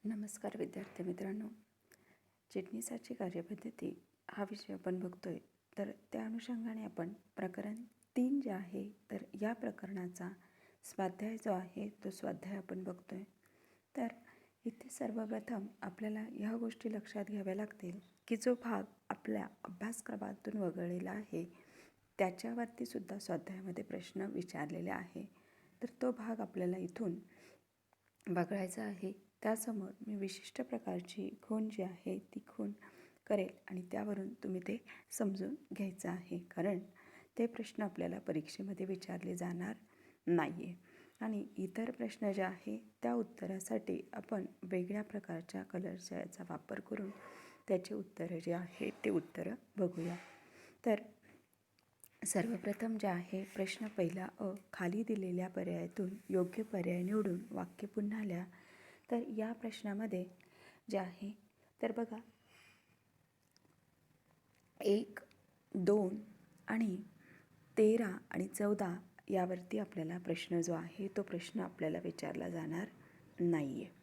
नमस्कार विद्यार्थी मित्रांनो, चिटणीसाची कार्यपद्धती हा विषय आपण बघतोय. तर त्या अनुषंगाने आपण प्रकरण 3 जे आहे तर या प्रकरणाचा स्वाध्याय जो आहे तो स्वाध्याय आपण बघतोय. तर इथे सर्वप्रथम आपल्याला ह्या गोष्टी लक्षात घ्याव्या लागतील की जो भाग आपल्या अभ्यासक्रमातून वगळलेला आहे त्याच्यावरती सुद्धा स्वाध्यायामध्ये प्रश्न विचारलेले आहे. तर तो भाग आपल्याला इथून बघायचा आहे. त्यासमोर मी विशिष्ट प्रकारची खूण जी आहे ती खूण करेल आणि त्यावरून तुम्ही ते समजून घ्यायचं आहे, कारण ते प्रश्न आपल्याला परीक्षेमध्ये विचारले जाणार नाही आहे. आणि इतर प्रश्न जे आहे त्या उत्तरासाठी आपण वेगळ्या प्रकारच्या कलरचा याचा वापर करून त्याचे उत्तरं जे आहे ते उत्तरं बघूया. तर सर्वप्रथम जे आहे प्रश्न पहिला खाली दिलेल्या पर्यायातून योग्य पर्याय निवडून वाक्य पुन्हा लिहा. तर या प्रश्नामध्ये जे आहे तर बघा 1, 2 आणि 13 आणि 14 यावरती आपल्याला प्रश्न जो आहे तो प्रश्न आपल्याला विचारला जाणार नाही आहे.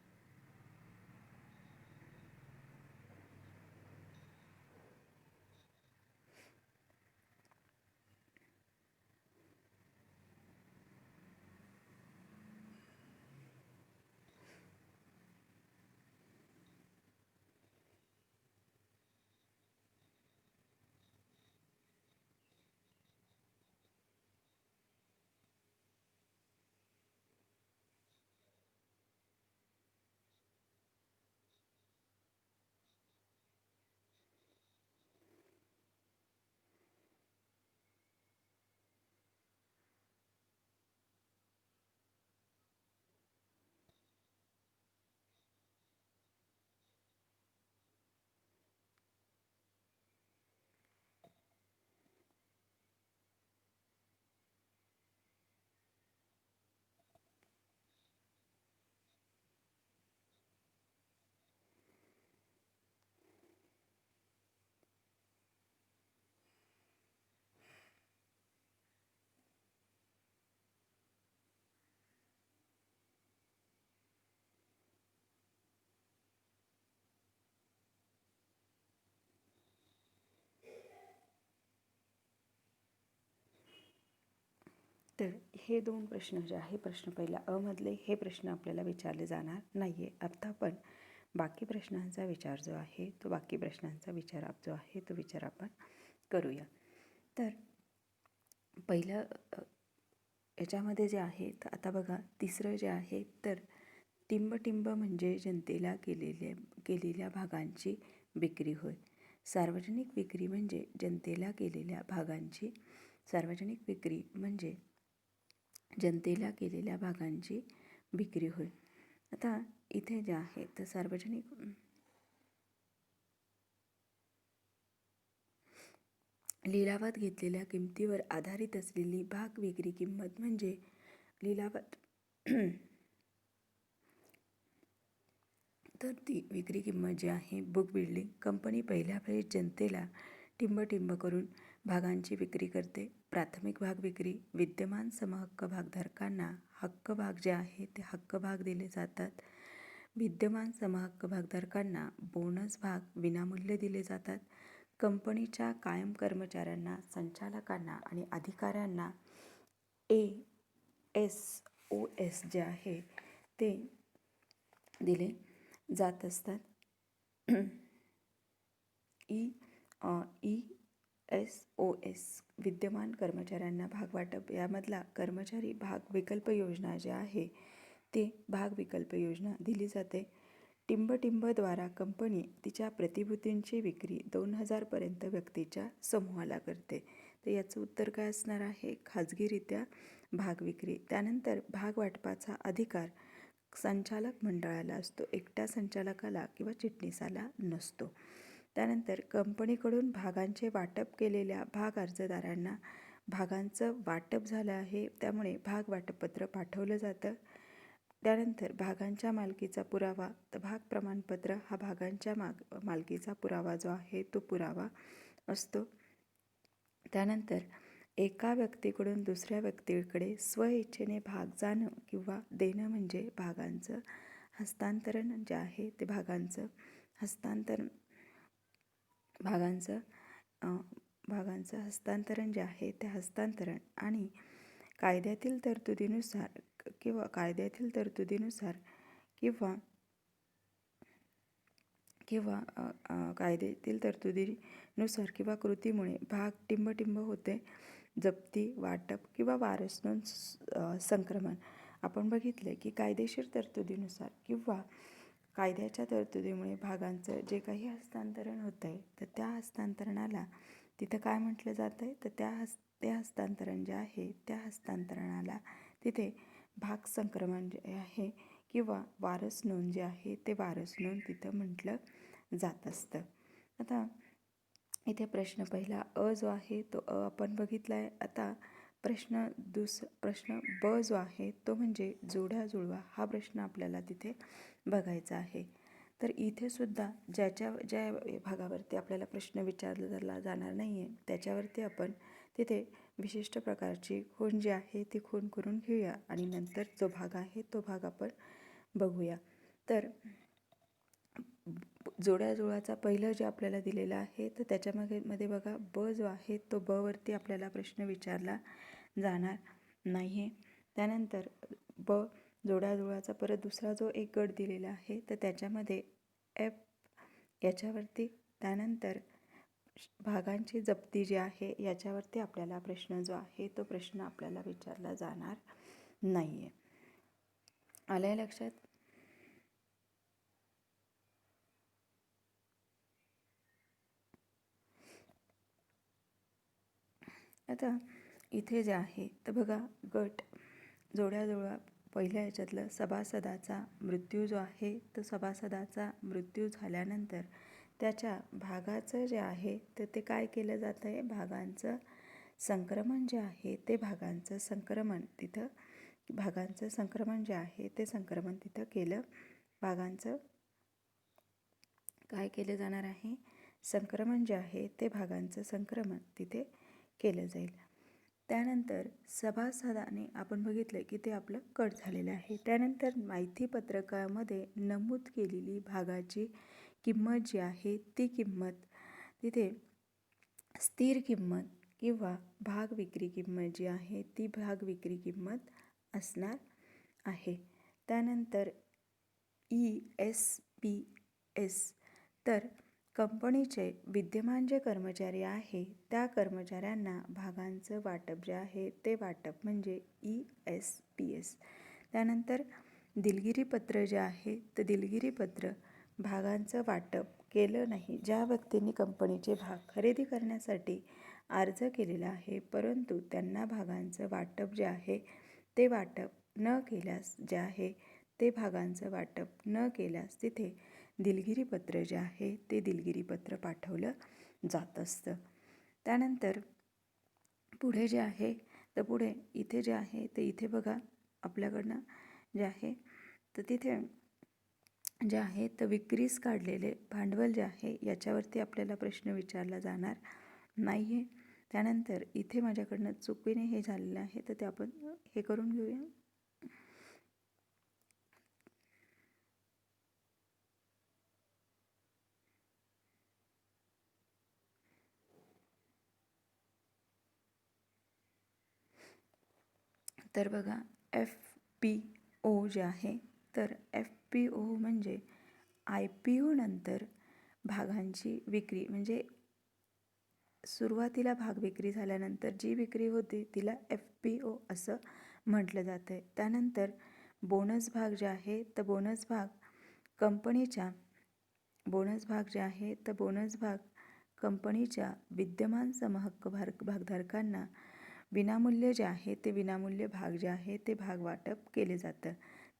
तर हे दोन प्रश्न जे आहे प्रश्न पहिला मधले हे प्रश्न आपल्याला विचारले जाणार नाही आहे. आता आपण बाकी प्रश्नांचा विचार जो आहे तो बाकी प्रश्नांचा विचार जो आहे तो विचार आपण करूया. तर पहिलं याच्यामध्ये जे आहे तर आता बघा तिसरं जे आहे तर टिंबटिंब म्हणजे जनतेला केलेल्या भागांची विक्री होय. सार्वजनिक विक्री म्हणजे जनतेला केलेल्या भागांची जनतेला केलेल्या भागांची विक्री होय. आता इथे जे आहे तर सार्वजनिक लिलावात घेतलेल्या किमतीवर आधारित असलेली भाग विक्री किंमत म्हणजे लिलावात तर ती विक्री किंमत जी आहे बुक बिल्डिंग कंपनी पहिल्या वेळेस जनतेला टिंबटिंब करून भागांची विक्री करते. प्राथमिक भाग विक्री विद्यमान समहक्क भागधारकांना हक्क भाग जे आहे ते हक्क भाग दिले जातात. विद्यमान समहक्क भागधारकांना बोनस भाग विनामूल्य दिले जातात. कंपनीच्या कायम कर्मचाऱ्यांना, संचालकांना आणि अधिकाऱ्यांना ASOS जे आहे ते दिले जात असतात. ESOS विद्यमान कर्मचाऱ्यांना भागवाटप यामधला कर्मचारी भाग विकल्प योजना जे आहे ते भाग विकल्प योजना दिली जाते. टिंबटिंबद्वारा कंपनी तिच्या प्रतिभूतींची विक्री 2000 पर्यंत व्यक्तीच्या समूहाला करते. तर याचं उत्तर काय असणार आहे? खाजगीरित्या भाग विक्री. त्यानंतर भाग वाटपाचा अधिकार संचालक मंडळाला असतो, एकट्या संचालकाला किंवा चिटणीसाला नसतो. त्यानंतर कंपनीकडून भागांचे वाटप केलेल्या भाग अर्जदारांना भागांचं वाटप झालं आहे त्यामुळे भाग वाटपपत्र पाठवलं जातं. त्यानंतर भागांच्या मालकीचा पुरावा तर भाग प्रमाणपत्र हा भागांच्या मालकीचा पुरावा जो आहे तो पुरावा असतो. त्यानंतर एका व्यक्तीकडून दुसऱ्या व्यक्तीकडे स्वइच्छेने भाग जाणं किंवा देणं म्हणजे भागांचं हस्तांतरण जे आहे ते भागांचं हस्तांतरण जे आहे ते हस्तांतरण आणि कायद्यातील तरतुदीनुसार किंवा कायद्यातील तरतुदीनुसार किंवा कृतीमुळे भाग टिंबटिंब होते. जप्ती, वाटप किंवा वारस नोंद संक्रमण. आपण बघितले की कायदेशीर तरतुदीनुसार किंवा कायद्याच्या तरतुदीमुळे भागांचं जे काही हस्तांतरण होतं आहे तर त्या हस्तांतरणाला तिथं काय म्हटलं जातं आहे, तर ते हस्तांतरण जे आहे त्या हस्तांतरणाला तिथे भाग संक्रमण जे आहे किंवा वारस नोंद जे आहे ते वारस नोंद तिथं म्हटलं जात असतं. आता इथे प्रश्न पहिला जो आहे तो आपण बघितला आहे. आता प्रश्न ब जो आहे तो म्हणजे जोड्या जुळवा हा प्रश्न आपल्याला तिथे बघायचा आहे. तर इथे सुद्धा ज्या भागावरती आपल्याला प्रश्न विचारला जाणार नाही आहे त्याच्यावरती आपण तिथे विशिष्ट प्रकारची खूण जी आहे ती खूण करून घेऊया आणि नंतर जो भाग आहे तो भाग आपण बघूया. तर जोड्याजुळवाचा पहिलं जे आपल्याला दिलेलं आहे तर त्याच्यामध्ये बघा ब जो आहे तो ब वरती आपल्याला प्रश्न विचारला जाणार नाही आहे. त्यानंतर ब जोड्याजुळवाचा परत दुसरा जो एक गट दिलेला आहे तर त्याच्यामध्ये एफ याच्यावरती, त्यानंतर भागांची जप्ती जी आहे याच्यावरती आपल्याला प्रश्न जो आहे तो प्रश्न आपल्याला विचारला जाणार नाही आहे. आलं आहे लक्षात? आता इथे जे आहे तर बघा गट जोड्याजुळवा पहिल्या याच्यातलं सभासदाचा मृत्यू जो आहे तो सभासदाचा मृत्यू झाल्यानंतर त्याच्या भागाचं जे आहे तर ते काय केलं जातं आहे, भागांचं संक्रमण जे आहे ते भागांचं संक्रमण जे आहे ते संक्रमण तिथं केलं. भागांचं काय केलं जाणार आहे, संक्रमण जे आहे ते भागांचं संक्रमण तिथे केलं जाईल. त्यानंतर सभासदाने आपण बघितलं की ते आपलं कट झालेलं आहे. त्यानंतर माहिती पत्रकामध्ये नमूद केलेली भागाची किंमत जी आहे ती किंमत तिथे स्थिर किंमत किंवा भाग विक्री किंमत जी आहे ती भाग विक्री किंमत असणार आहे. त्यानंतर ESPS तर कंपनीचे विद्यमान जे कर्मचारी आहे त्या कर्मचाऱ्यांना भागांचं वाटप जे आहे ते वाटप म्हणजे ESPS. त्यानंतर दिलगिरी पत्र जे आहे तर दिलगिरी पत्र भागांचं वाटप केलं नाही. ज्या व्यक्तींनी कंपनीचे भाग खरेदी करण्यासाठी अर्ज केलेला आहे परंतु त्यांना भागांचं वाटप जे आहे ते वाटप न केल्यास जे आहे ते भागांचं वाटप न केल्यास तिथे दिलगिरी पत्र जे आहे ते दिलगिरी पत्र पाठवलं जात असतं. त्यानंतर पुढे जे आहे तर पुढे इथे जे आहे ते इथे बघा आपल्याकडनं जे आहे तर तिथे जे आहे तर विक्रीस काढलेले भांडवल जे आहे याच्यावरती आपल्याला प्रश्न विचारला जाणार नाही आहे. त्यानंतर इथे माझ्याकडनं चुकीने हे झालेलं आहे तर ते आपण हे करून घेऊया. तर बघा FPO जे आहे तर FPO म्हणजे IPO नंतर भागांची विक्री म्हणजे सुरुवातीला भाग विक्री झाल्यानंतर जी विक्री होते तिला FPO असं म्हटलं जातं आहे. त्यानंतर बोनस भाग जे आहे तर बोनस भाग कंपनीच्या विद्यमान समहक्क भागधारकांना विनामूल्य जे आहे ते विनामूल्य भाग जे आहे ते भाग वाटप केले जातं.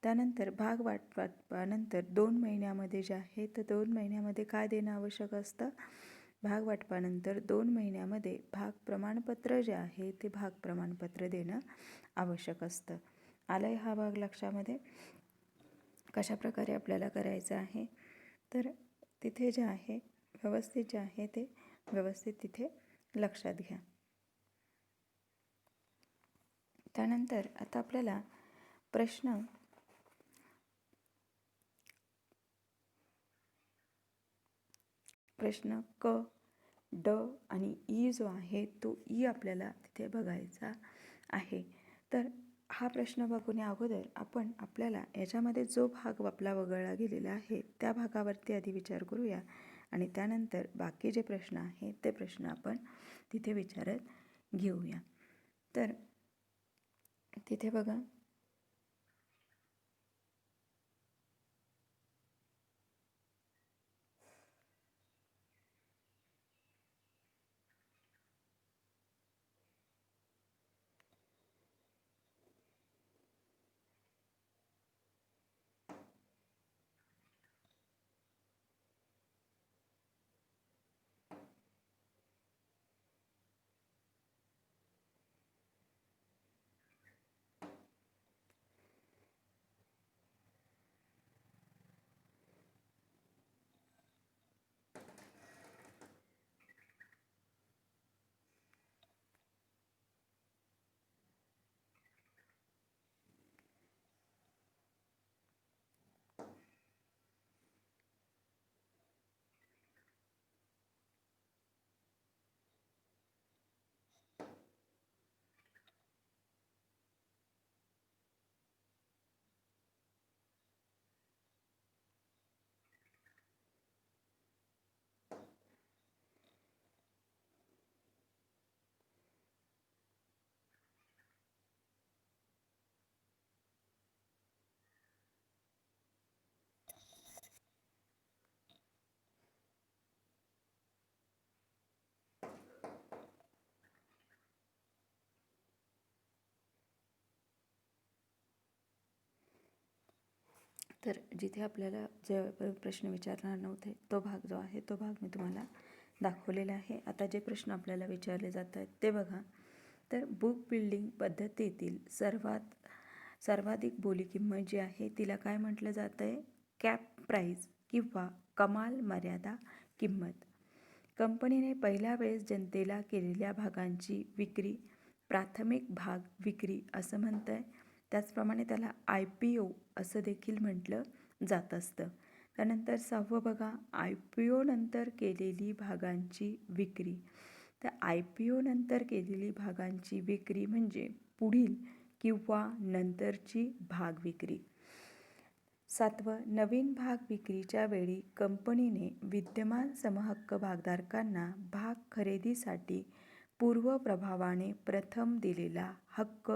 त्यानंतर भाग वाटपानंतर 2 महिन्यामध्ये जे आहे तर 2 महिन्यामध्ये काय देणं आवश्यक असतं, भाग वाटपानंतर 2 महिन्यामध्ये भाग प्रमाणपत्र जे आहे ते भाग प्रमाणपत्र देणं आवश्यक असतं. आलंय हा भाग लक्षामध्ये? कशा प्रकारे आपल्याला करायचं आहे तर तिथे जे आहे व्यवस्थित जे आहे ते व्यवस्थित तिथे लक्षात घ्या. त्यानंतर आता आपल्याला प्रश्न प्रश्न क, ड आणि ई जो आहे तो ई आपल्याला तिथे बघायचा आहे. तर हा प्रश्न बघून अगोदर आपण आपल्याला याच्यामध्ये जो भाग आपला वगळला गेलेला आहे त्या भागावरती आधी विचार करूया आणि त्यानंतर बाकी जे प्रश्न आहेत ते प्रश्न आपण तिथे विचारत घेऊया. तर तिथे बघा, तर जिथे आपल्याला जे प्रश्न विचारणार नव्हते तो भाग जो आहे तो भाग मी तुम्हाला दाखवलेला आहे. आता जे प्रश्न आपल्याला विचारले जात आहेत ते बघा. तर बुक बिल्डिंग पद्धतीतील सर्वाधिक बोली किंमत जी आहे तिला काय म्हटलं जातं आहे? कॅप प्राईस किंवा कमाल मर्यादा किंमत. कंपनीने पहिल्या वेळेस जनतेला केलेल्या भागांची विक्री प्राथमिक भाग विक्री असं म्हणतं आहे. त्याचप्रमाणे त्याला IPO असं देखील म्हटलं जात असतं. त्यानंतर 6वं बघा, IPO नंतर केलेली भागांची विक्री. तर IPO नंतर केलेली भागांची विक्री म्हणजे पुढील किंवा नंतरची भाग विक्री. 7वं, नवीन भाग विक्रीच्या वेळी कंपनीने विद्यमान समहक्क भागधारकांना भाग खरेदीसाठी पूर्वप्रभावाने प्रथम दिलेला हक्क.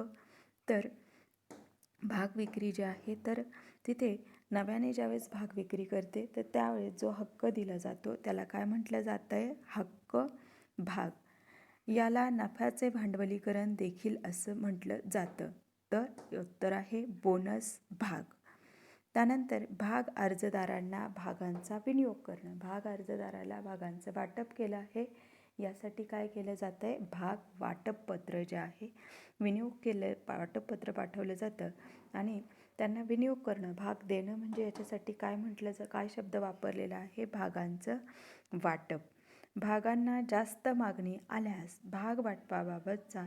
तर भाग विक्री जी आहे तर तिथे नव्याने ज्यावेळेस भाग विक्री करते तर त्यावेळेस जो हक्क दिला जातो त्याला काय म्हटलं जातं आहे? हक्क भाग. याला नफ्याचे भांडवलीकरण देखील असं म्हटलं जातं. तर उत्तर आहे बोनस भाग. त्यानंतर भाग अर्जदारांना भागांचा विनियोग करणं. भाग अर्जदाराला भागांचं वाटप केलं आहे यासाठी काय केलं जातं आहे? भाग वाटपपत्र जे आहे विनियोग केलं वाटपपत्र पाठवलं जातं आणि त्यांना विनियोग करणं भाग देणं म्हणजे याच्यासाठी काय म्हटलं काय शब्द वापरलेला आहे? भागांचं वाटप. भागांना जास्त मागणी आल्यास भाग वाटपाबाबतचा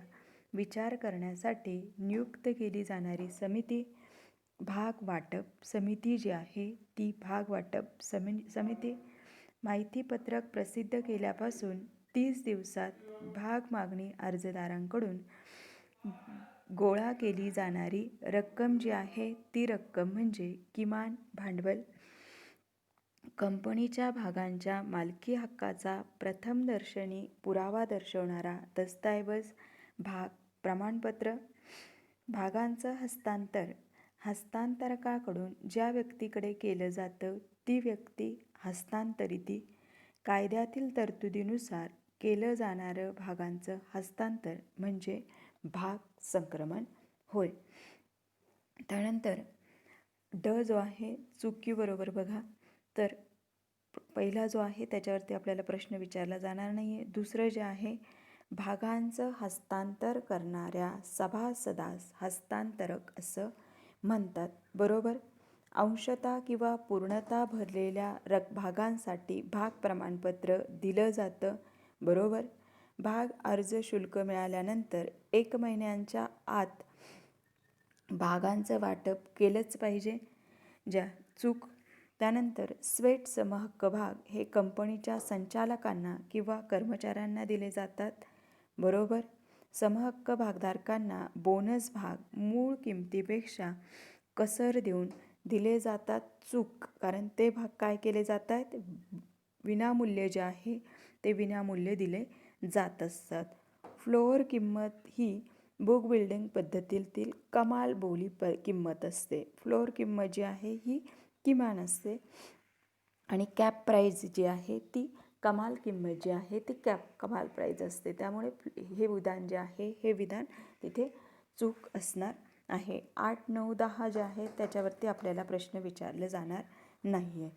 विचार करण्यासाठी नियुक्त केली जाणारी समिती भाग वाटप समिती जी आहे ती भाग वाटप समिती. माहितीपत्रक प्रसिद्ध केल्यापासून 30 दिवसात भाग मागणी अर्जदारांकडून गोळा केली जाणारी रक्कम जी आहे ती रक्कम म्हणजे किमान भांडवल. कंपनीच्या भागांच्या मालकी हक्काचा प्रथमदर्शनी पुरावा दर्शवणारा दस्तऐवज भाग प्रमाणपत्र. भागांचं हस्तांतर हस्तांतरकाकडून ज्या व्यक्तीकडे केलं जातं ती व्यक्ती हस्तांतरिती. कायद्यातील तरतुदीनुसार केलं जाणारं भागांचं हस्तांतर म्हणजे भाग संक्रमण होय. त्यानंतर ड जो आहे चुकीबरोबर बघा. तर पहिला जो आहे त्याच्यावरती आपल्याला प्रश्न विचारला जाणार नाही आहे. दुसरं जे आहे भागांचं हस्तांतर करणाऱ्या सभासदास हस्तांतरक असं म्हणतात. बरोबर. अंशतः किंवा पूर्णतः भरलेल्या भागांसाठी भाग प्रमाणपत्र दिलं जातं. बरोबर. भाग अर्ज शुल्क मिळाल्यानंतर 1 महिन्यांच्या आत भागांचं वाटप केलंच पाहिजे. चूक. त्यानंतर स्वेट समहक्क भाग हे कंपनीच्या संचालकांना किंवा कर्मचाऱ्यांना दिले जातात. बरोबर. समहक्क भागधारकांना बोनस भाग मूळ किमतीपेक्षा कसर देऊन दिले जातात. चूक, कारण ते भाग काय केले जात आहेत, विनामूल्य जे आहे ते विनामूल्य दिले जात असतात. फ्लोअर किंमत ही बुक बिल्डिंग पद्धतीतील कमाल बोली किंमत असते. फ्लोअर किंमत जी आहे ही किमान असते आणि कॅप प्राईज जी आहे ती कमाल किंमत जी आहे ती कमाल प्राईज असते. त्यामुळे हे विधान जे आहे हे विधान तिथे चूक असणार आहे. 8, 9, 10 जे आहे त्याच्यावरती आपल्याला प्रश्न विचारले जाणार नाही आहे.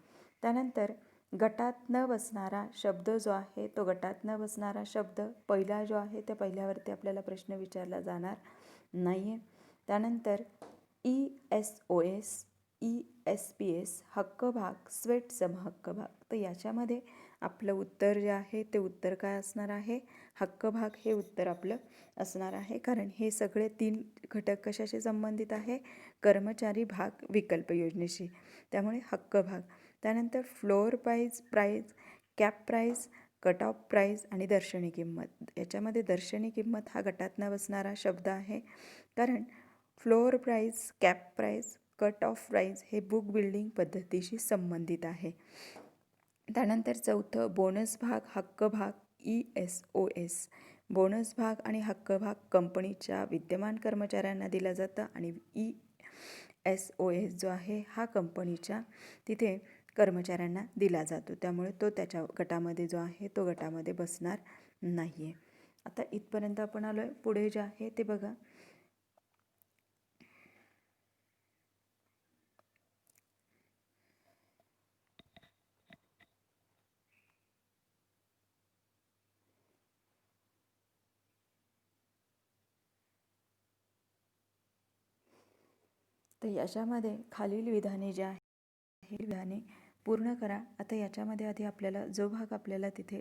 त्यानंतर गटात न बसणारा शब्द जो आहे तो गटात न बसणारा शब्द पहिला जो आहे त्या पहिल्यावरती आपल्याला प्रश्न विचारला जाणार नाही आहे. त्यानंतर ESOS, ESPS हक्कभाग, स्वेट समहक्क भाग. तर याच्यामध्ये आपलं उत्तर जे आहे ते उत्तर काय असणार आहे, हक्कभाग हे उत्तर आपलं असणार आहे. कारण हे सगळे 3 घटक कशाशी संबंधित आहे, कर्मचारी भाग विकल्प योजनेशी. त्यामुळे हक्कभाग. त्यानंतर floor price, cap price, cut off price आणि दर्शनी किंमत. याच्यामध्ये दर्शनी किंमत हा गटात न बसणारा शब्द आहे. कारण floor price, cap price, cut off price हे बुक बिल्डिंग पद्धतीशी संबंधित आहे. त्यानंतर चौथं बोनस भाग, हक्क भाग, ESOS. बोनस भाग आणि हक्क भाग कंपनीच्या विद्यमान कर्मचाऱ्यांना दिला जातं आणि ESOS जो आहे हा कंपनीच्या तिथे कर्मचाऱ्यांना दिला जातो. त्यामुळे तो त्याच्या गटामध्ये जो आहे तो गटामध्ये बसणार नाही आहे. आता इथपर्यंत आपण आलो आहे. पुढे जे आहे ते बघा. तर याच्यामध्ये खालील विधाने जे आहे हे विधाने पूर्ण करा. आता याच्यामध्ये आधी आपल्याला जो भाग आपल्याला तिथे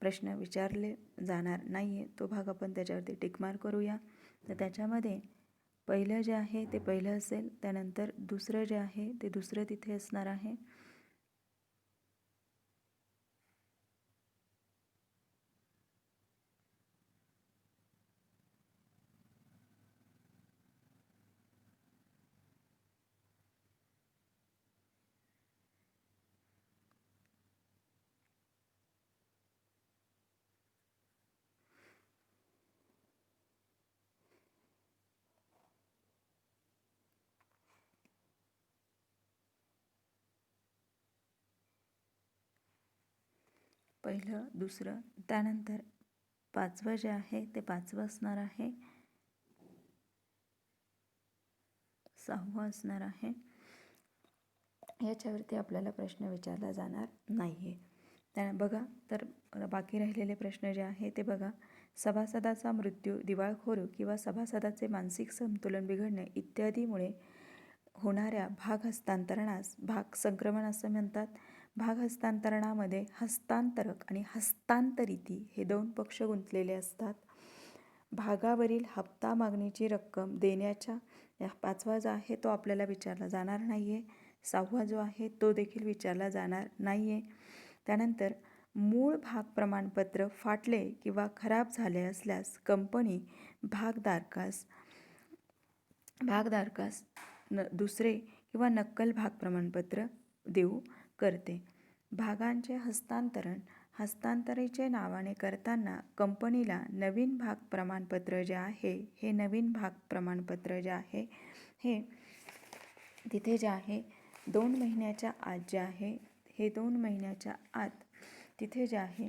प्रश्न विचारले जाणार नाही आहे तो भाग आपण त्याच्यावरती टिकमार्क करूया. तर त्याच्यामध्ये पहिलं जे आहे ते पहिलं असेल, त्यानंतर दुसरं जे आहे ते दुसरं तिथे असणार आहे. पहिलं, दुसरं, त्यानंतर पाचवं जे आहे ते पाचवं असणार आहे, सहावं असणार आहे. याच्यावरती आपल्याला प्रश्न विचारला जाणार नाही आहे. त्या बघा, तर बाकी राहिलेले प्रश्न जे आहे ते बघा. सभासदाचा मृत्यू, दिवाळखोरी किंवा सभासदाचे मानसिक संतुलन बिघडणे इत्यादीमुळे होणाऱ्या भाग हस्तांतरणास भाग संक्रमण असं म्हणतात. भाग हस्तांतरणामध्ये हस्तांतरक आणि हस्तांतरिती हे 2 पक्ष गुंतलेले असतात. भागावरील हप्ता मागणीची रक्कम देण्याच्या पाचवा जो आहे तो आपल्याला विचारला जाणार नाही आहे. सहावा जो आहे तो देखील विचारला जाणार नाही आहे. त्यानंतर मूळ भाग प्रमाणपत्र फाटले किंवा खराब झाले असल्यास कंपनी भागधारकास दुसरे किंवा नक्कल भाग प्रमाणपत्र देऊ करते. भागांचे हस्तांतरीचे नावाने करताना कंपनीला नवीन भाग प्रमाणपत्र जे आहे हे नवीन भाग प्रमाणपत्र जे आहे हे तिथे जे आहे 2 महिन्याच्या आत जे आहे हे 2 महिन्याच्या आत तिथे जे आहे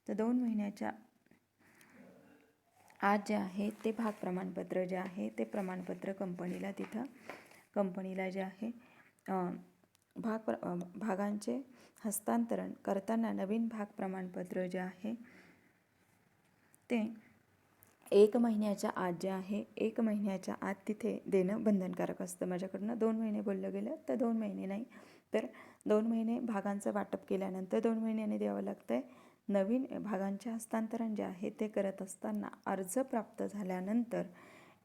तर 2 महिन्याच्या आत जे आहे ते भाग प्रमाणपत्र जे आहे ते प्रमाणपत्र कंपनीला जे आहे भागांचे हस्तांतरण करताना नवीन भाग प्रमाणपत्र जे आहे ते 1 महिन्याच्या आत जे आहे 1 महिन्याच्या आत तिथे देणं बंधनकारक असतं. माझ्याकडनं 2 महिने बोललं गेलं तर 2 महिने नाही, तर 2 महिने भागांचं वाटप केल्यानंतर 2 महिन्याने द्यावं लागतं आहे. नवीन भागांचे हस्तांतरण जे आहे ते करत असताना अर्ज प्राप्त झाल्यानंतर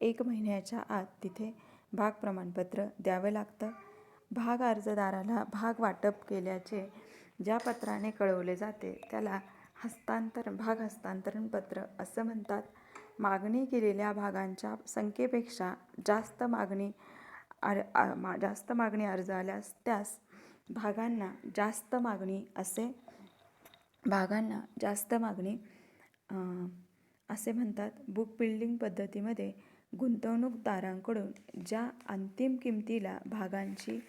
1 महिन्याच्या आत तिथे भाग प्रमाणपत्र द्यावं लागतं. भाग अर्जदाराला भाग वाटप केल्याचे ज्या पत्राने कळवले जाते त्याला भाग हस्तांतरण पत्र असं म्हणतात. मागणी केलेल्या भागांच्या संख्येपेक्षा जास्त मागणी अर्ज आल्यास त्यास भागांना जास्त मागणी असे म्हणतात. बुक बिल्डिंग पद्धतीमध्ये गुंतवणूकदारांकडून ज्या अंतिम किमतीला भागांची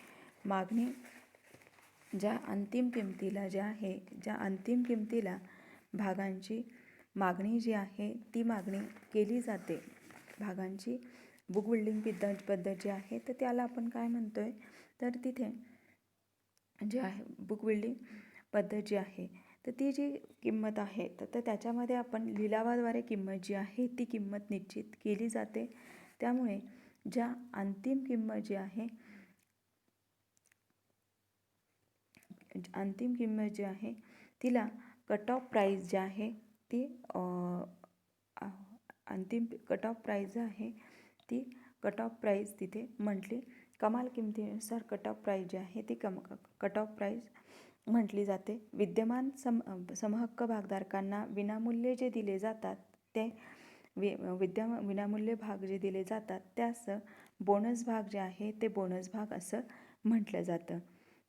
मागणी जी आहे ती मागणी केली जाते. भागांची बुक बिल्डिंग पद्धत जी आहे तर त्याला आपण काय म्हणतोय, तर तिथे जे आहे बुक बिल्डिंग पद्धत जी आहे तर ती जी किंमत आहे तर त्याच्यामध्ये आपण लिलावाद्वारे किंमत जी आहे ती किंमत निश्चित केली जाते. त्यामुळे ज्या अंतिम किंमत जी आहे तिला कट ऑफ प्राईस जी आहे ती अंतिम कट ऑफ प्राईस तिथे म्हटली. कमाल किमतीनुसार कट ऑफ प्राईस जी आहे ती कट ऑफ प्राईस म्हटली जाते. विद्यमान समहक्क भागधारकांना विनामूल्य जे दिले जातात ते विनामूल्य भाग जे दिले जातात त्यास बोनस भाग जे आहे ते बोनस भाग असं म्हटलं जातं.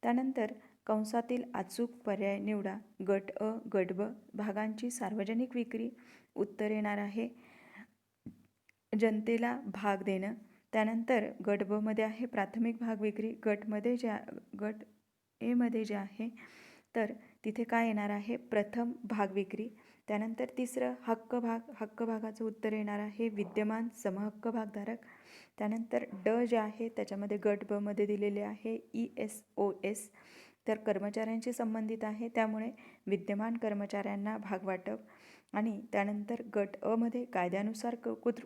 त्यानंतर कंसातील अचूक पर्याय निवडा. गट अ, गट ब भागांची सार्वजनिक विक्री. उत्तर येणार आहे जनतेला भाग देणं. त्यानंतर गट ब मध्ये आहे प्राथमिक भाग विक्री. गट ए मध्ये जे आहे तर तिथे काय येणार आहे प्रथम भाग विक्री. त्यानंतर तिसरं हक्क भागाचं उत्तर येणार आहे विद्यमान समहक्क भागधारक. त्यानंतर ड जे आहे त्याच्यामध्ये गट ब मध्ये दिलेले आहे ESOS तर कर्मचाऱ्यांशी संबंधित आहे त्यामुळे विद्यमान कर्मचाऱ्यांना भागवाटप. आणि त्यानंतर गट अ मध्ये कायद्यानुसार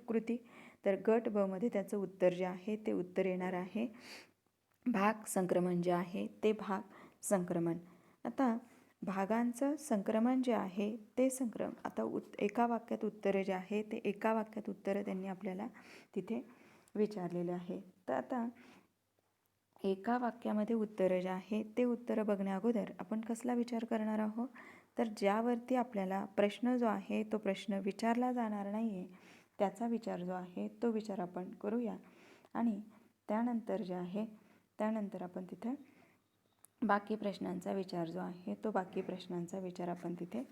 कृती तर गट ब मध्ये त्याचं उत्तर जे आहे ते उत्तर येणार आहे भाग संक्रमण जे आहे ते भाग संक्रमण. आता भागांचं संक्रमण जे आहे ते आता एका वाक्यात उत्तरे जे आहे ते एका वाक्यात उत्तरं त्यांनी आपल्याला तिथे विचारलेले आहे. तर आता एका वाक्यामध्ये उत्तरं जे आहे ते उत्तरं बघण्या अगोदर आपण कसला विचार करणार आहोत, तर ज्यावरती आपल्याला प्रश्न जो आहे तो प्रश्न विचारला जाणार नाही आहे त्याचा विचार जो आहे तो विचार आपण करूया. आणि त्यानंतर आपण तिथे बाकी प्रश्नांचा विचार जो आहे तो आपण तिथे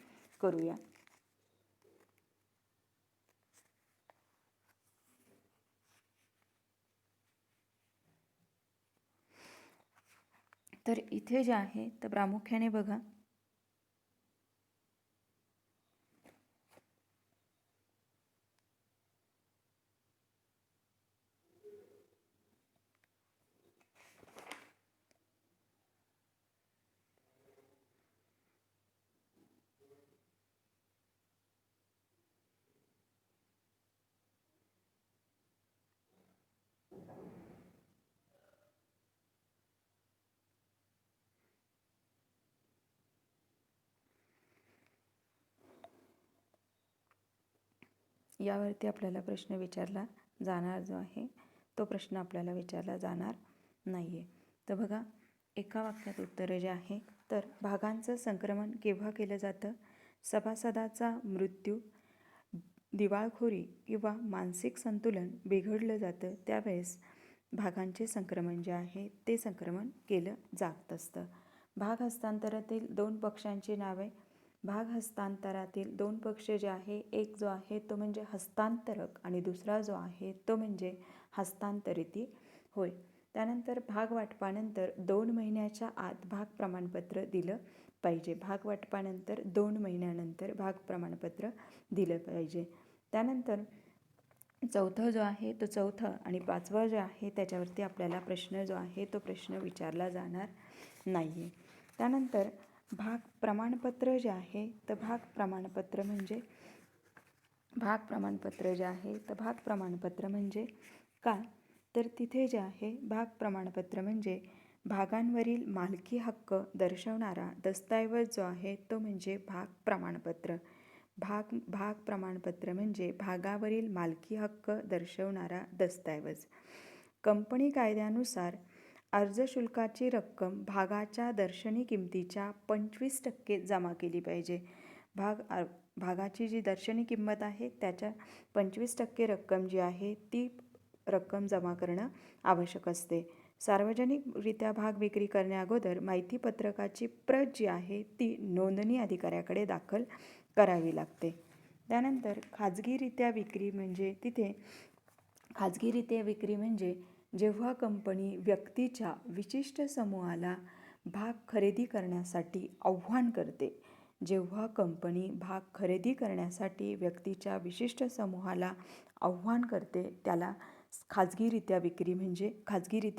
करूया. तर इथे जे आहे तर प्रामुख्याने बघा यावरती आपल्याला प्रश्न विचारला जाणार जो आहे तो प्रश्न आपल्याला विचारला जाणार नाही आहे. तर बघा एका वाक्यात उत्तरं जे आहे तर भागांचं संक्रमण केव्हा केलं जातं, सभासदाचा मृत्यू, दिवाळखोरी किंवा मानसिक संतुलन बिघडलं जातं त्यावेळेस भागांचे संक्रमण जे आहे ते संक्रमण केलं जात असतं. भाग हस्तांतरातील दोन पक्षांची नावे. भाग हस्तांतरातील दोन पक्ष जे आहे एक जो आहे तो म्हणजे हस्तांतरक आणि दुसरा जो आहे तो म्हणजे हस्तांतरिती होय. त्यानंतर भाग वाटपानंतर 2 महिन्याच्या आत भाग प्रमाणपत्र दिलं पाहिजे. भाग वाटपानंतर 2 महिन्यानंतर भाग प्रमाणपत्र दिलं पाहिजे. त्यानंतर चौथं जो आहे तो चौथं आणि पाचवं जे आहे त्याच्यावरती आपल्याला प्रश्न जो आहे तो प्रश्न विचारला जाणार नाही आहे. त्यानंतर भाग प्रमाणपत्र जे आहे तर भाग प्रमाणपत्र म्हणजे काय, तर तिथे जे आहे भाग प्रमाणपत्र म्हणजे भागांवरील मालकी हक्क दर्शवणारा दस्तऐवज जो आहे तो म्हणजे भाग प्रमाणपत्र. भाग प्रमाणपत्र म्हणजे भागावरील मालकी हक्क दर्शवणारा दस्तऐवज. कंपनी कायद्यानुसार अर्ज शुल्काची रक्कम भागाच्या दर्शनी किंमतीच्या 25% जमा केली पाहिजे. भागाची जी दर्शनी किंमत आहे त्याच्या 25% रक्कम जी आहे ती रक्कम जमा करणं आवश्यक असते. सार्वजनिकरित्या भाग विक्री करण्याअगोदर माहिती पत्रकाची प्रत जी आहे ती नोंदणी अधिकाऱ्याकडे दाखल करावी लागते. त्यानंतर खाजगीरित्या विक्री म्हणजे जेव्हा कंपनी व्यक्तीच्या विशिष्ट समूहाला भाग खरेदी करण्यासाठी आव्हान करते. जेव्हा कंपनी भाग खरेदी करण्यासाठी व्यक्तीच्या विशिष्ट समूहाला आव्हान करते त्याला खाजगीरित्या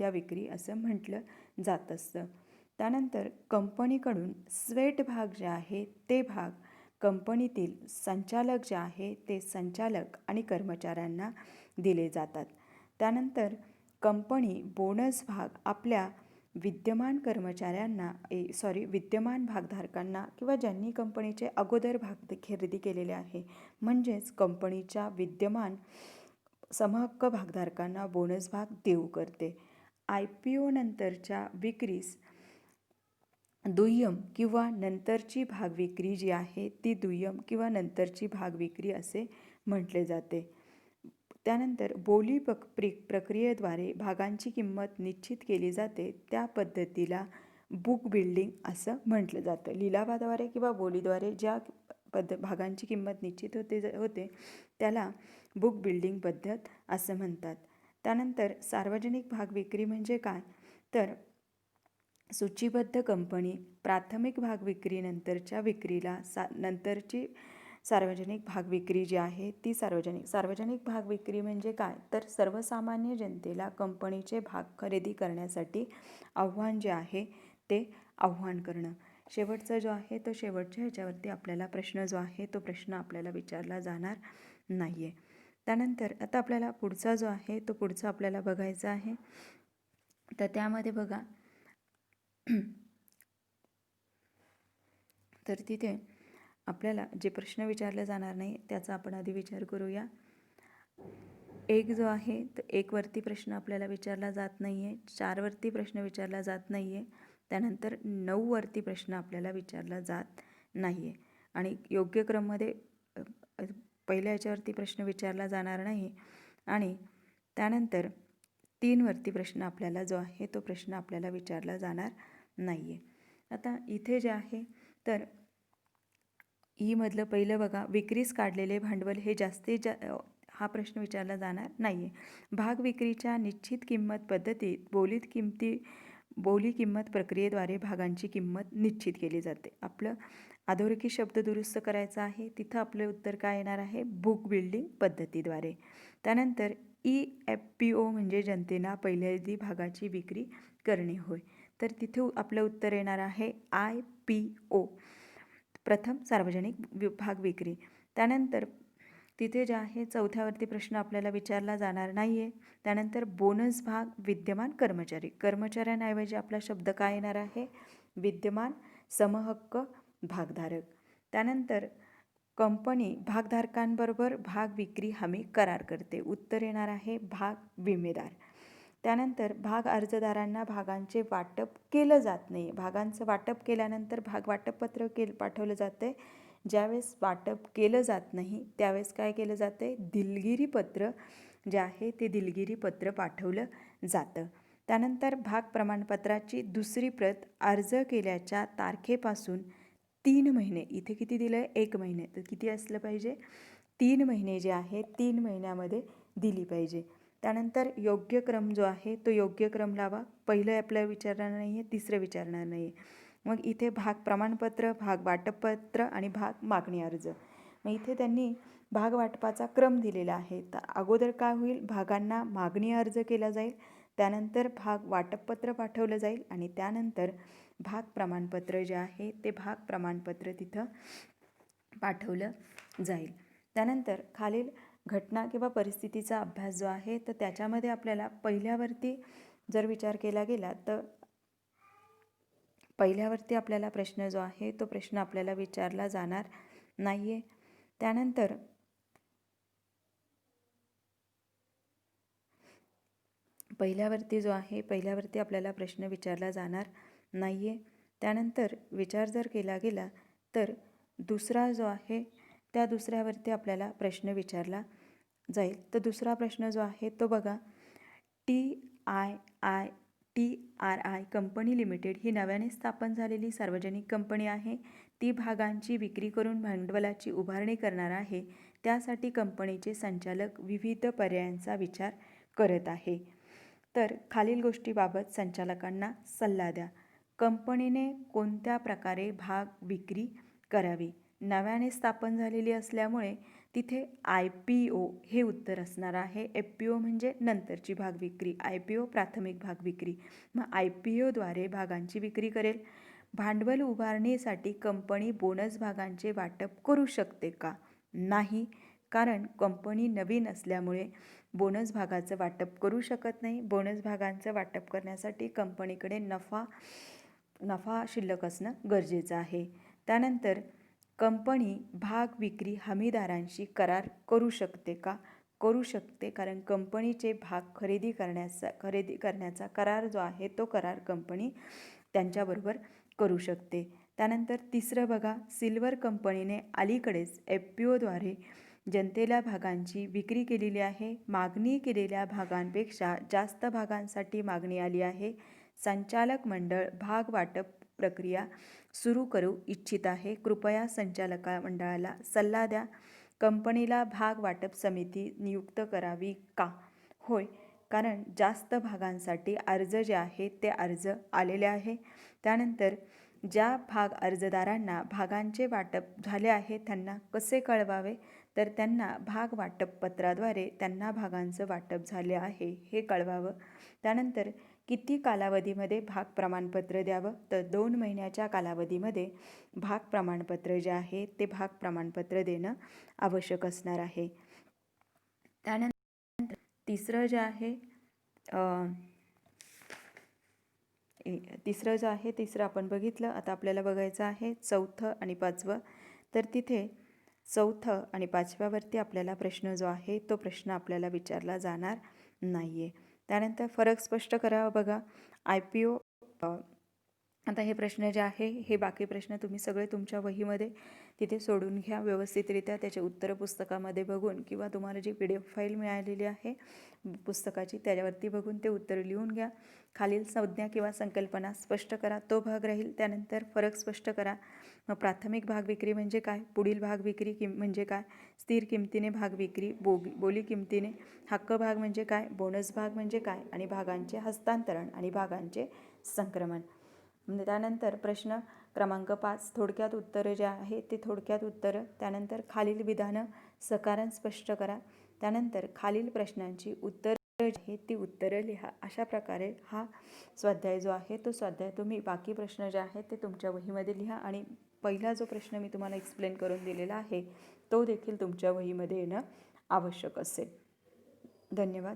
विक्री असं म्हटलं जात असतं. त्यानंतर कंपनीकडून स्वेट भाग जे आहे ते भाग कंपनीतील संचालक जे आहे ते संचालक आणि कर्मचाऱ्यांना दिले जातात. त्यानंतर कंपनी बोनस भाग आपल्या विद्यमान भागधारकांना किंवा ज्यांनी कंपनीचे अगोदर भाग खरेदी केलेले आहे म्हणजेच कंपनीच्या विद्यमान समहक्क भागधारकांना बोनस भाग देऊ करते. IPO नंतरच्या विक्रीस दुय्यम किंवा नंतरची भागविक्री जी आहे ती दुय्यम किंवा नंतरची भागविक्री असे म्हटले जाते. त्यानंतर बोली प्रक्रियेद्वारे भागांची किंमत निश्चित केली जाते त्या पद्धतीला बुक बिल्डिंग असं म्हटलं जातं. लिलावाद्वारे किंवा बोलीद्वारे ज्या भागांची किंमत निश्चित होते त्याला बुक बिल्डिंग पद्धत असं म्हणतात. त्यानंतर सार्वजनिक भाग विक्री म्हणजे काय तर सूचीबद्ध कंपनी प्राथमिक भाग विक्री नंतरच्या विक्रीला नंतरची सार्वजनिक भाग विक्री जी आहे ती सार्वजनिक भाग विक्री म्हणजे काय तर सर्वसामान्य जनतेला कंपनीचे भाग खरेदी करण्यासाठी आव्हान जे आहे ते आव्हान करणं. शेवटचा जो आहे तो शेवटच्या ह्याच्यावरती आपल्याला प्रश्न जो आहे तो प्रश्न आपल्याला विचारला जाणार नाही आहे. त्यानंतर आता आपल्याला पुढचा जो आहे तो पुढचा आपल्याला बघायचा आहे. तर त्यामध्ये बघा तर तिथे आपल्याला जे प्रश्न विचारले जाणार नाही त्याचा आपण आधी विचार करूया. एक जो आहे तर 1 वरती प्रश्न आपल्याला विचारला जात नाही आहे, 4 वरती प्रश्न विचारला जात नाही आहे, त्यानंतर 9 वरती प्रश्न आपल्याला विचारला जात नाही आहे आणि योग्य क्रममध्ये पहिल्या याच्यावरती प्रश्न विचारला जाणार नाही आणि त्यानंतर 3 वरती प्रश्न आपल्याला जो आहे तो प्रश्न आपल्याला विचारला जाणार नाही आहे. आता इथे जे आहे तर मधलं पहिलं बघा विक्रीस काढलेले भांडवल हे हा प्रश्न विचारला जाणार नाही आहे. भाग विक्रीच्या निश्चित किंमत पद्धतीत बोली किंमत प्रक्रियेद्वारे भागांची किंमत निश्चित केली जाते. आपलं अधोरेखित शब्द दुरुस्त करायचा आहे तिथं आपलं उत्तर काय येणार आहे बुक बिल्डिंग पद्धतीद्वारे. त्यानंतर EFPO म्हणजे जनतेला पहिल्यांदा भागाची विक्री करणे होय तर तिथे आपलं उत्तर येणार आहे IPO प्रथम सार्वजनिक भाग विक्री. त्यानंतर तिथे जे आहे चौथ्यावरती प्रश्न आपल्याला विचारला जाणार नाही आहे. त्यानंतर बोनस भाग विद्यमान कर्मचाऱ्यांऐवजी आपला शब्द काय येणार आहे विद्यमान समहक्क भागधारक. त्यानंतर कंपनी भागधारकांबरोबर भाग विक्री हमी करार करते. उत्तर येणार आहे भाग विमेदार. त्यानंतर भाग अर्जदारांना भागांचे वाटप केलं जात नाही. भागांचं वाटप केल्यानंतर भाग वाटपपत्र पाठवलं जाते. ज्यावेळेस वाटप केलं जात नाही त्यावेळेस काय केलं जाते दिलगिरी पत्र जे आहे ते दिलगिरी पत्र पाठवलं जातं. त्यानंतर भाग प्रमाणपत्राची दुसरी प्रत अर्ज केल्याच्या तारखेपासून 3 महिने इथे किती दिलं आहे 1 महिने तर किती असलं पाहिजे 3 महिने जे आहे 3 महिन्यामध्ये दिली पाहिजे. त्यानंतर योग्य क्रम जो आहे तो योग्य क्रम लावा. पहिलं आपल्याला विचारणार नाही आहे तिसरं विचारणार नाही आहे. मग इथे भाग प्रमाणपत्र भाग वाटपपत्र आणि भाग मागणी अर्ज. मग इथे त्यांनी भाग वाटपाचा क्रम दिलेला आहे. तर अगोदर काय होईल भागांना मागणी अर्ज केला जाईल त्यानंतर भाग वाटपपत्र पाठवलं जाईल आणि त्यानंतर भाग प्रमाणपत्र जे आहे ते भाग प्रमाणपत्र तिथं पाठवलं जाईल. त्यानंतर खालील घटना किंवा परिस्थितीचा अभ्यास जो आहे तर त्याच्यामध्ये आपल्याला पहिल्यावरती जर विचार केला गेला तर पहिल्यावरती आपल्याला प्रश्न जो आहे तो प्रश्न आपल्याला विचारला जाणार नाही आहे. त्यानंतर पहिल्यावरती जो आहे पहिल्यावरती आपल्याला प्रश्न विचारला जाणार नाही आहे. त्यानंतर विचार जर केला गेला तर दुसरा जो आहे त्या दुसऱ्यावरती आपल्याला प्रश्न विचारला जाईल. तर दुसरा प्रश्न जो आहे तो बघा, TRI कंपनी लिमिटेड ही नव्याने स्थापन झालेली सार्वजनिक कंपनी आहे. ती भागांची विक्री करून भांडवलाची उभारणी करणार आहे. त्यासाठी कंपनीचे संचालक विविध पर्यायांचा विचार करत आहे. तर खालील गोष्टीबाबत संचालकांना सल्ला द्या. कंपनीने कोणत्या प्रकारे भाग विक्री करावी? नव्याने स्थापन झालेली असल्यामुळे तिथे IPO हे उत्तर असणार आहे. FPO म्हणजे नंतरची भाग विक्री, IPO प्राथमिक भाग विक्री. मग IPOद्वारे भागांची विक्री करेल. भांडवल उभारणीसाठी कंपनी बोनस भागांचे वाटप करू शकते का? नाही, कारण कंपनी नवीन असल्यामुळे बोनस भागाचं वाटप करू शकत नाही. बोनस भागांचं वाटप करण्यासाठी कंपनीकडे नफा शिल्लक असणं गरजेचं आहे. त्यानंतर कंपनी भाग विक्री हमीदारांशी करार करू शकते का? करू शकते, कारण कंपनीचे भाग खरेदी करण्याचा करार जो आहे तो करार कंपनी त्यांच्याबरोबर करू शकते. त्यानंतर तिसरं बघा, सिल्वर कंपनीने अलीकडेच FPOद्वारे जनतेला भागांची विक्री केलेली आहे. मागणी केलेल्या भागांपेक्षा जास्त भागांसाठी मागणी आली आहे. संचालक मंडळ भाग वाटप प्रक्रिया सुरू करू इच्छित आहे. कृपया संचालक मंडळाला सल्ला द्या. कंपनीला भाग वाटप समिती नियुक्त करावी का? होय, कारण जास्त भागांसाठी अर्ज जे आहे ते अर्ज आलेले आहे. त्यानंतर ज्या भाग अर्जदारांना भागांचे वाटप झाले आहे त्यांना कसे कळवावे? तर त्यांना भाग वाटप पत्राद्वारे त्यांना भागांचं वाटप झाले आहे हे कळवावं. त्यानंतर किती कालावधीमध्ये भाग प्रमाणपत्र द्यावं? तर 2 महिन्याच्या कालावधीमध्ये भाग प्रमाणपत्र जे आहे ते भाग प्रमाणपत्र देणं आवश्यक असणार आहे. त्यानंतर तिसरं जे आहे तिसरं आपण बघितलं. आता आपल्याला बघायचं आहे चौथं आणि पाचवं. तर तिथे चौथं आणि पाचव्यावरती आपल्याला प्रश्न जो आहे तो प्रश्न आपल्याला विचारला जाणार नाही आहे. त्यानंतर फरक स्पष्ट करावा बघा. IPO आता हे प्रश्न जे आहे हे बाकी प्रश्न तुम्ही सगळे तुमच्या वहीमध्ये तिथे सोडून घ्या व्यवस्थितरित्या. त्याचे उत्तरं पुस्तकामध्ये बघून किंवा तुम्हाला जी PDF फाईल मिळालेली आहे पुस्तकाची त्याच्यावरती बघून ते उत्तर लिहून घ्या. खालील संज्ञा किंवा संकल्पना स्पष्ट करा, तो भाग राहील. त्यानंतर फरक स्पष्ट करा. मग प्राथमिक भाग विक्री म्हणजे काय? पुढील भाग विक्री म्हणजे काय? स्थिर किमतीने भाग विक्री, बोली किमतीने. हक्क भाग म्हणजे काय? बोनस भाग म्हणजे काय? आणि भागांचे हस्तांतरण आणि भागांचे संक्रमण. त्यानंतर प्रश्न क्रमांक 5 थोडक्यात उत्तरं जे आहे ते थोडक्यात उत्तरं. त्यानंतर खालील विधानं सकारण स्पष्ट करा. त्यानंतर खालील प्रश्नांची उत्तरं जी आहेत ती उत्तरं लिहा. अशा प्रकारे हा स्वाध्याय जो आहे तो स्वाध्याय तुम्ही बाकी प्रश्न जे आहेत ते तुमच्या वहीमध्ये लिहा. आणि पहिला जो प्रश्न मी तुम्हाला एक्सप्लेन करून दिलेला आहे तो देखील तुमच्या वहीमध्ये येणं आवश्यक असेल. धन्यवाद.